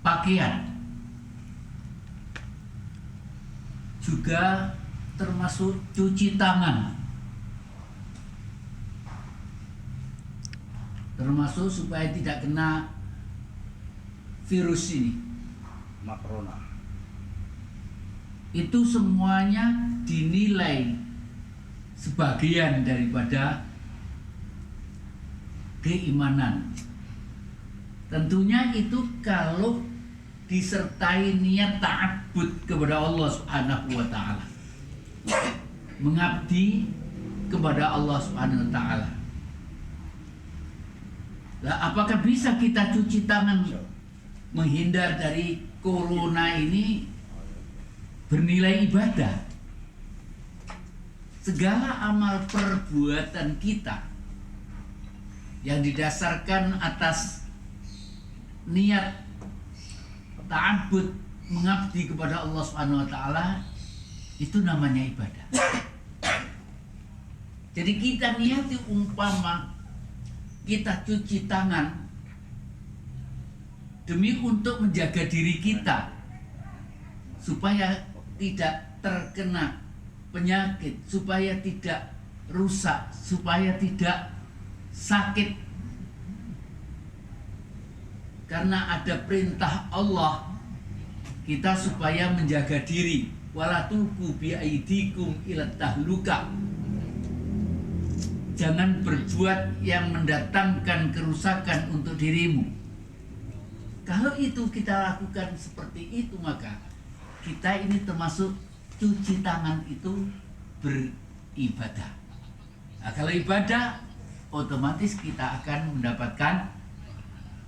pakaian, juga termasuk cuci tangan, termasuk supaya tidak kena virus ini. Makrona. Itu semuanya dinilai sebagian daripada keimanan. Tentunya itu kalau disertai niat ta'abbud kepada Allah Subhanahu wa taala. Mengabdi kepada Allah Subhanahu wa taala. Lah, apakah bisa kita cuci tangan menghindar dari corona ini bernilai ibadah? Segala amal perbuatan kita yang didasarkan atas niat ta'abbud mengabdi kepada Allah Subhanahu wa taala itu namanya ibadah. Jadi kita niati umpama kita cuci tangan demi untuk menjaga diri kita supaya tidak terkena penyakit, supaya tidak rusak, supaya tidak sakit. Karena ada perintah Allah kita supaya menjaga diri, wala tulqu bi aidikum ila tahluka. Jangan berbuat yang mendatangkan kerusakan untuk dirimu. Kalau itu kita lakukan seperti itu, maka kita ini termasuk cuci tangan itu beribadah. Nah, kalau ibadah, otomatis kita akan mendapatkan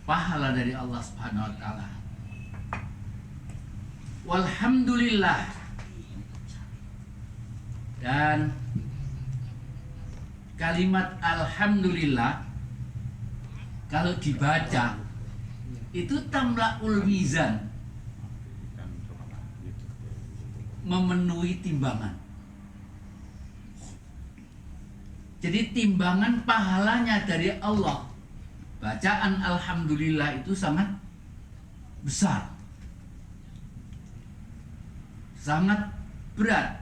pahala dari Allah Subhanahu wa taala. Walhamdulillah. Dan kalimat alhamdulillah kalau dibaca itu tamla'ul mizan, memenuhi timbangan. Jadi timbangan pahalanya dari Allah. Bacaan alhamdulillah itu sangat besar, sangat berat.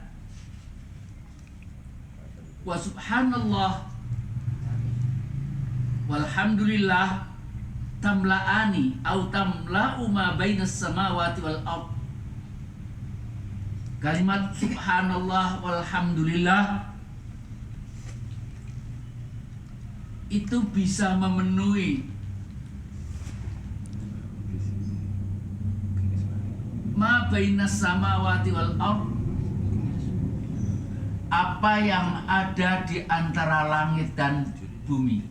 Wa subhanallah walhamdulillah tamla'ani au tamla'u ma bainas samawati wal ard. Kalimat subhanallah walhamdulillah itu bisa memenuhi ma bainas samawati wal ard, apa yang ada di antara langit dan bumi.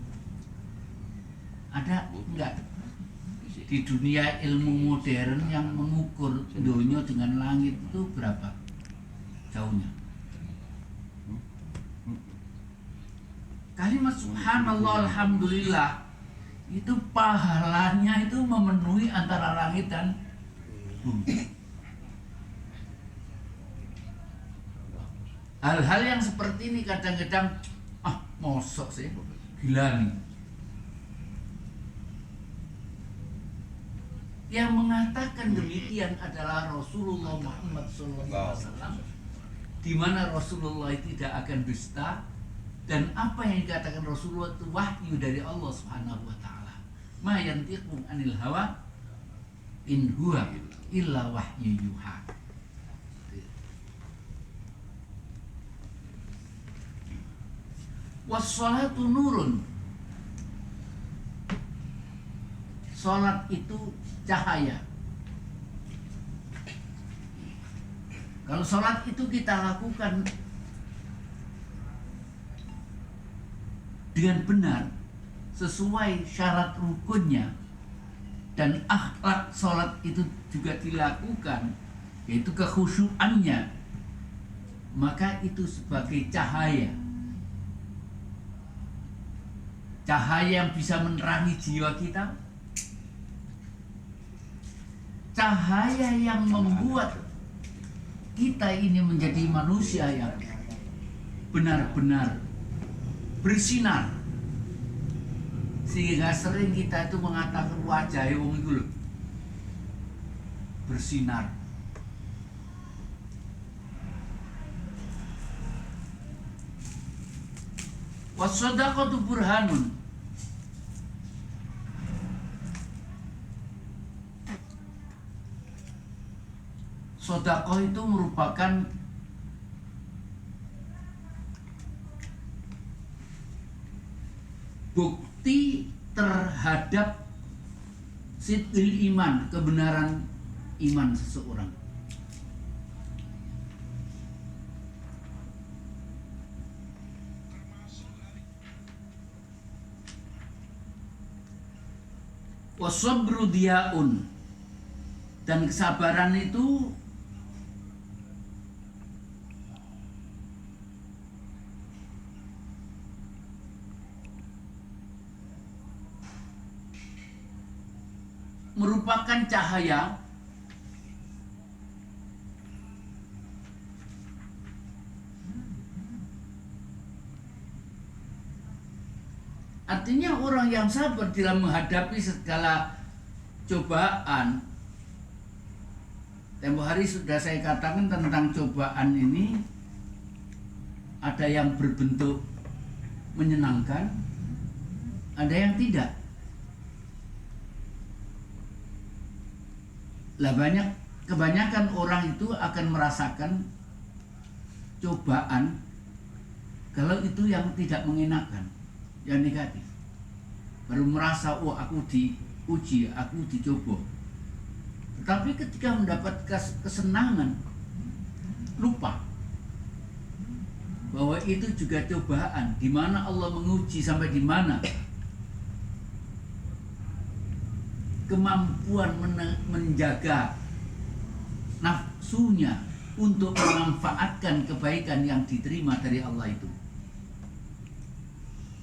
Ada enggak di dunia ilmu modern yang mengukur dunia dengan langit itu berapa jauhnya? Kalimat subhanallah alhamdulillah itu pahalanya itu memenuhi antara langit dan bumi. Hal-hal yang seperti ini kadang-kadang mosok sih, gila nih. Yang mengatakan demikian adalah Rasulullah Muhammad SAW, di mana Rasulullah tidak akan dusta, dan apa yang dikatakan Rasulullah itu wahyu dari Allah Subhanahu wa taala. Ma yantiqu anil hawa in huwa illa wahyu yuha. Was-sholatu nurun. Salat itu cahaya. Kalau salat itu kita lakukan dengan benar, sesuai syarat rukunnya, dan akhlak salat itu juga dilakukan, yaitu kekhusyuannya, maka itu sebagai cahaya. Cahaya yang bisa menerangi jiwa kita, cahaya yang membuat kita ini menjadi manusia yang benar-benar bersinar. Sehingga sering kita itu mengatakan wajah wong itu loh, bersinar. Was-shadaqatu burhanun. Sedekah itu merupakan bukti terhadap sidqil iman, kebenaran iman seseorang. Wasabru diyaun, dan kesabaran itu merupakan cahaya artinya orang yang sabar dalam menghadapi segala cobaan. Tempo hari sudah saya katakan tentang cobaan ini, ada yang berbentuk menyenangkan, ada yang tidak. Lah kebanyakan orang itu akan merasakan cobaan kalau itu yang tidak mengenakan, yang negatif. Baru merasa, oh aku diuji, aku dicoba. Tetapi ketika mendapat kesenangan, lupa bahwa itu juga cobaan, di mana Allah menguji sampai di mana kemampuan menjaga nafsunya untuk memanfaatkan kebaikan yang diterima dari Allah itu.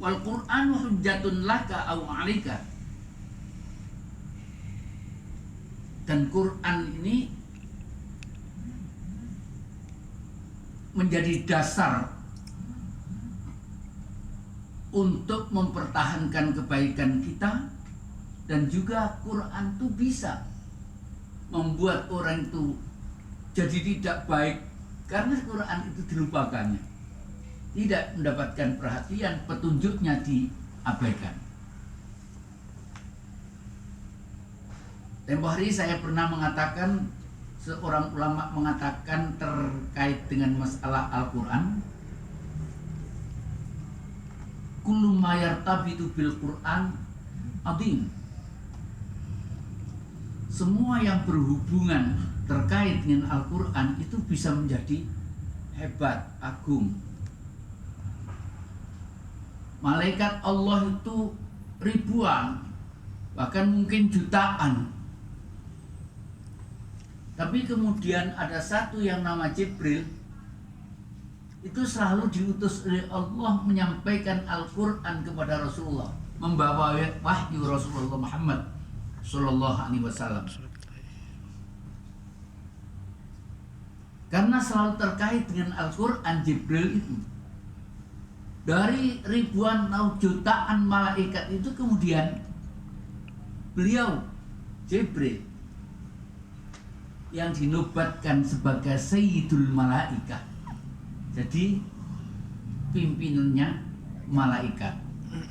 Wal Qur'anu hujjatun laka aw 'alaika. Dan Quran ini menjadi dasar untuk mempertahankan kebaikan kita, dan juga Quran itu bisa membuat orang itu jadi tidak baik karena Quran itu dilupakannya, tidak mendapatkan perhatian, petunjuknya diabaikan. Tempo hari saya pernah mengatakan, seorang ulama mengatakan terkait dengan masalah Al-Quran, kullu ma yartabitu bil Quran adim. Semua yang berhubungan terkait dengan Al-Quran itu bisa menjadi hebat, agung. Malaikat Allah itu ribuan, bahkan mungkin jutaan. Tapi kemudian ada satu yang nama Jibril, itu selalu diutus oleh Allah menyampaikan Al-Quran kepada Rasulullah, membawa wahyu Rasulullah Muhammad Sallallahu Alaihi Wasallam. Karena selalu terkait dengan Al-Quran, Jibril itu dari ribuan atau jutaan malaikat itu, kemudian beliau Jibril yang dinobatkan sebagai Sayyidul Malaikah, jadi pimpinannya malaikat.